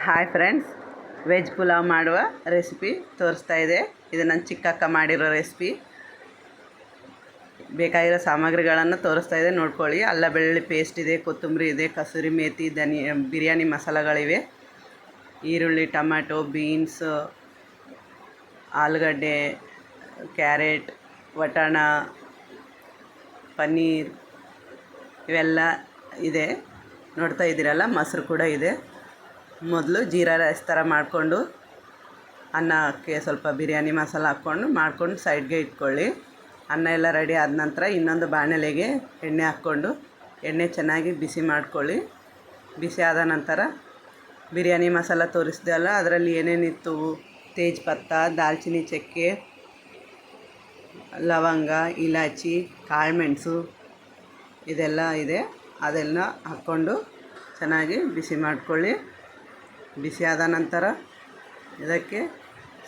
Hi friends, veg pulao ಮಾಡುವ recipe ತೋರಿಸ್ತಾ ಇದೆ. ಇದು ನನ್ನ ಚಿಕ್ಕಕ್ಕ ಮಾಡಿರೋ ರೆಸಿಪಿ. ಬೇಕಾಗಿರೋ ಸಾಮಗ್ರಿಗಳನ್ನು ತೋರಿಸ್ತಾ ಇದೆ, ನೋಡ್ಕೊಳ್ಳಿ. ಅಲ್ಲ ಬೆಳ್ಳುಳ್ಳಿ ಪೇಸ್ಟ್ ಇದೆ, ಕೊತ್ತಂಬರಿ ಇದೆ, ಕಸೂರಿ ಮೇಥಿ, ಬಿರಿಯಾನಿ ಮಸಾಲೆಗಳಿವೆ, ಈರುಳ್ಳಿ, ಟೊಮ್ಯಾಟೊ, ಬೀನ್ಸ್, ಆಲೂಗಡ್ಡೆ, ಕ್ಯಾರೆಟ್, ವಟಾಣ, ಪನ್ನೀರ್ ಇವೆಲ್ಲ ಇದೆ. ನೋಡ್ತಾ ಇದ್ದೀರಲ್ಲ, ಮೊಸರು ಕೂಡ ಇದೆ. ಮೊದಲು ಜೀರಾ ರೈಸ್ ಥರ ಮಾಡಿಕೊಂಡು ಅನ್ನಕ್ಕೆ ಸ್ವಲ್ಪ ಬಿರಿಯಾನಿ ಮಸಾಲ ಮಾಡ್ಕೊಂಡು ಸೈಡ್ಗೆ ಇಟ್ಕೊಳ್ಳಿ. ಅನ್ನ ಎಲ್ಲ ರೆಡಿ ಆದ ನಂತರ ಇನ್ನೊಂದು ಬಾಣಲೆಗೆ ಎಣ್ಣೆ ಹಾಕ್ಕೊಂಡು ಎಣ್ಣೆ ಚೆನ್ನಾಗಿ ಬಿಸಿ ಮಾಡ್ಕೊಳ್ಳಿ. ಬಿಸಿ ಆದ ನಂತರ ಬಿರಿಯಾನಿ ಮಸಾಲ ತೋರಿಸಿದೆ ಅಲ್ಲ, ಅದರಲ್ಲಿ ಏನೇನಿತ್ತು, ತೇಜ್ಪತ್ತ, ದಾಲ್ಚಿನ್ನಿ ಚಕ್ಕೆ, ಲವಂಗ, ಇಲಾಚಿ, ಕಾಳುಮೆಣಸು ಇದೆಲ್ಲ ಇದೆ. ಅದೆಲ್ಲ ಹಾಕ್ಕೊಂಡು ಚೆನ್ನಾಗಿ ಬಿಸಿ ಮಾಡ್ಕೊಳ್ಳಿ. ಬಿಸಿ ಆದ ನಂತರ ಇದಕ್ಕೆ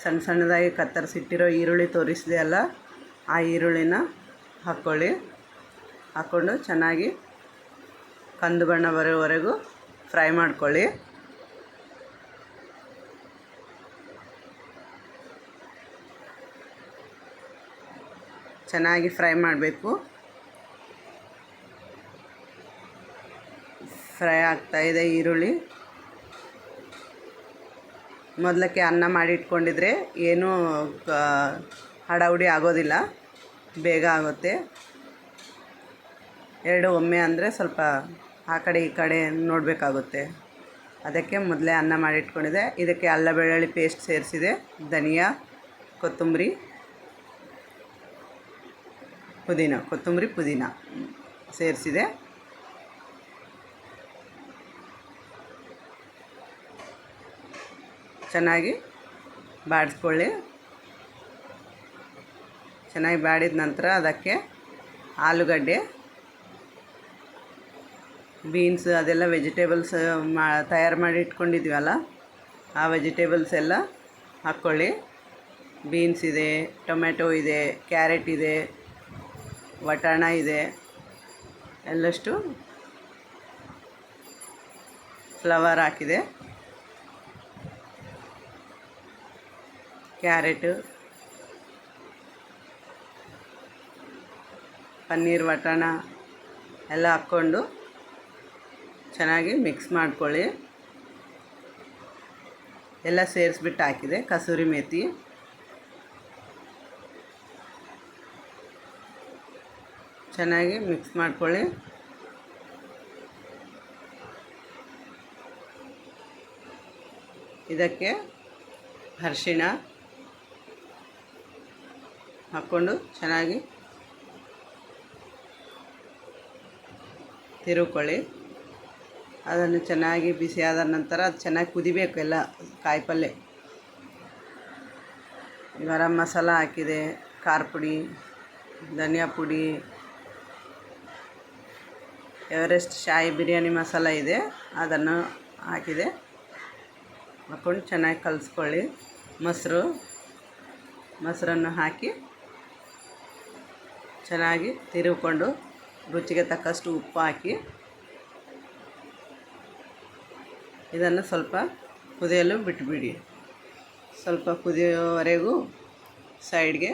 ಸಣ್ಣ ಸಣ್ಣದಾಗಿ ಕತ್ತರಿಸಿಟ್ಟಿರೋ ಈರುಳ್ಳಿ ತೋರಿಸಿದೆ ಅಲ್ಲ, ಆ ಈರುಳ್ಳಿನ ಹಾಕ್ಕೊಂಡು ಚೆನ್ನಾಗಿ ಕಂದು ಬಣ್ಣ ಬರೋವರೆಗೂ ಫ್ರೈ ಮಾಡ್ಕೊಳ್ಳಿ. ಚೆನ್ನಾಗಿ ಫ್ರೈ ಮಾಡಬೇಕು. ಫ್ರೈ ಆಗ್ತಾಯಿದೆ ಈರುಳ್ಳಿ. ಮೊದಲಕ್ಕೆ ಅನ್ನ ಮಾಡಿ ಇಟ್ಕೊಂಡಿದ್ರೆ ಏನೂ ಹಡಾವುಡಿ ಆಗೋದಿಲ್ಲ, ಬೇಗ ಆಗುತ್ತೆ. ಎರಡು ಒಮ್ಮೆ ಅಂದರೆ ಸ್ವಲ್ಪ ಆ ಕಡೆ ಈ ಕಡೆ ನೋಡಬೇಕಾಗುತ್ತೆ. ಅದಕ್ಕೆ ಮೊದಲೇ ಅನ್ನ ಮಾಡಿ ಇಟ್ಕೊಂಡಿದೆ. ಇದಕ್ಕೆ ಅಲ್ಲ ಬೆಳ್ಳುಳ್ಳಿ ಪೇಸ್ಟ್ ಸೇರಿಸಿದೆ, ಧನಿಯಾ, ಕೊತ್ತಂಬರಿ, ಪುದೀನ ಸೇರಿಸಿದೆ. ಚೆನ್ನಾಗಿ ಬಾಡಿಸ್ಕೊಳ್ಳಿ. ಚೆನ್ನಾಗಿ ಬಾಡಿದ ನಂತರ ಅದಕ್ಕೆ ಆಲೂಗಡ್ಡೆ, ಬೀನ್ಸ್ ಅದೆಲ್ಲ ವೆಜಿಟೇಬಲ್ಸ್ ತಯಾರು ಮಾಡಿ ಇಟ್ಕೊಂಡಿದ್ವಲ್ಲ, ಆ ವೆಜಿಟೇಬಲ್ಸ್ ಎಲ್ಲ ಹಾಕ್ಕೊಳ್ಳಿ. ಬೀನ್ಸ್ ಇದೆ, ಟೊಮೆಟೊ ಇದೆ, ಕ್ಯಾರೆಟ್ ಇದೆ, ವಟಾಣ ಇದೆ, ಎಲ್ಲಷ್ಟು ಫ್ಲವರ್ ಹಾಕಿದೆ. ಕ್ಯಾರೆಟು, ಪನ್ನೀರ್, ವಟಾಣ ಎಲ್ಲ ಹಾಕ್ಕೊಂಡು ಚೆನ್ನಾಗಿ ಮಿಕ್ಸ್ ಮಾಡ್ಕೊಳ್ಳಿ. ಎಲ್ಲ ಸೇರಿಸ್ಬಿಟ್ಟು ಹಾಕಿದೆ. ಕಸೂರಿ ಮೇಥಿ, ಚೆನ್ನಾಗಿ ಮಿಕ್ಸ್ ಮಾಡ್ಕೊಳ್ಳಿ. ಇದಕ್ಕೆ ಅರಿಶಿಣ ಹಾಕ್ಕೊಂಡು ಚೆನ್ನಾಗಿ ತಿರುಕೊಳ್ಳಿ. ಅದನ್ನು ಚೆನ್ನಾಗಿ ಬಿಸಿ ಆದ ನಂತರ ಅದು ಚೆನ್ನಾಗಿ ಕುದಿಬೇಕು. ಎಲ್ಲ ಕಾಯಿಪಲ್ಯ, ಗರಂ ಮಸಾಲ ಹಾಕಿದೆ, ಖಾರ ಪುಡಿ, ಧನಿಯಾ ಪುಡಿ, ಎವರೆಸ್ಟ್ ಶಾಹಿ ಬಿರಿಯಾನಿ ಮಸಾಲ ಇದೆ, ಅದನ್ನು ಹಾಕಿದೆ. ಹಾಕ್ಕೊಂಡು ಚೆನ್ನಾಗಿ ಕಲಿಸ್ಕೊಳ್ಳಿ. ಮೊಸರನ್ನು ಹಾಕಿ ಚೆನ್ನಾಗಿ ತಿರುಗಿಕೊಂಡು ರುಚಿಗೆ ತಕ್ಕಷ್ಟು ಉಪ್ಪು ಹಾಕಿ ಇದನ್ನು ಸ್ವಲ್ಪ ಕುದಿಯಲು ಬಿಟ್ಟುಬಿಡಿ. ಸ್ವಲ್ಪ ಕುದಿಯೋವರೆಗೂ ಸೈಡ್ಗೆ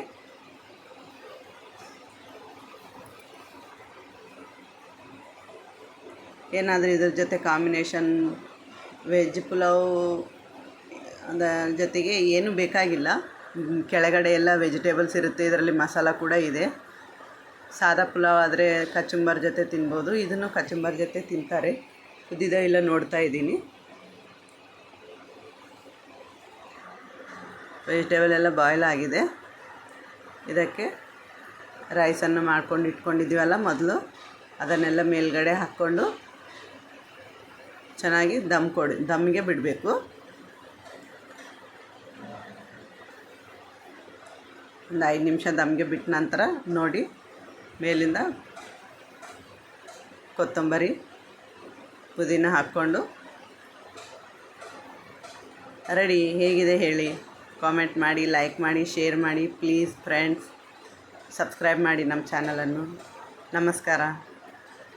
ಏನಾದರೂ ಇದ್ರ ಜೊತೆ ಕಾಂಬಿನೇಷನ್ ವೆಜ್ ಪುಲಾವ್ ಅದರ ಜೊತೆಗೆ ಏನೂ ಬೇಕಾಗಿಲ್ಲ. ಕೆಳಗಡೆ ಎಲ್ಲ ವೆಜಿಟೇಬಲ್ಸ್ ಇರುತ್ತೆ, ಇದರಲ್ಲಿ ಮಸಾಲ ಕೂಡ ಇದೆ. ಸಾದಾ ಪುಲಾವ್ ಆದರೆ ಕಚುಂಬರ್ ಜೊತೆ ತಿನ್ಬೋದು, ಇದನ್ನು ಕಚುಂಬರ್ ಜೊತೆ ತಿಂತಾರೆ. ಕುದಿದ ಇಲ್ಲ ನೋಡ್ತಾ ಇದ್ದೀನಿ. ವೆಜಿಟೇಬಲ್ ಎಲ್ಲ ಬಾಯ್ಲ್ ಆಗಿದೆ. ಇದಕ್ಕೆ ರೈಸನ್ನು ಮಾಡ್ಕೊಂಡು ಇಟ್ಕೊಂಡಿದ್ದೀವಲ್ಲ ಮೊದಲು, ಅದನ್ನೆಲ್ಲ ಮೇಲ್ಗಡೆ ಹಾಕ್ಕೊಂಡು ಚೆನ್ನಾಗಿ ದಮ್ಗೆ ಬಿಡಬೇಕು. ಒಂದು 5 ನಿಮಿಷ ದಮ್ಗೆ ಬಿಟ್ಟ ನಂತರ ನೋಡಿ, ಮೇಲಿಂದ ಕೊತ್ತಂಬರಿ, ಪುದೀನ ಹಾಕ್ಕೊಂಡು ರೆಡಿ. ಹೇಗಿದೆ ಹೇಳಿ, ಕಾಮೆಂಟ್ ಮಾಡಿ, ಲೈಕ್ ಮಾಡಿ, ಶೇರ್ ಮಾಡಿ. ಪ್ಲೀಸ್ ಫ್ರೆಂಡ್ಸ್, ಸಬ್ಸ್ಕ್ರೈಬ್ ಮಾಡಿ ನಮ್ಮ ಚಾನಲನ್ನು. ನಮಸ್ಕಾರ.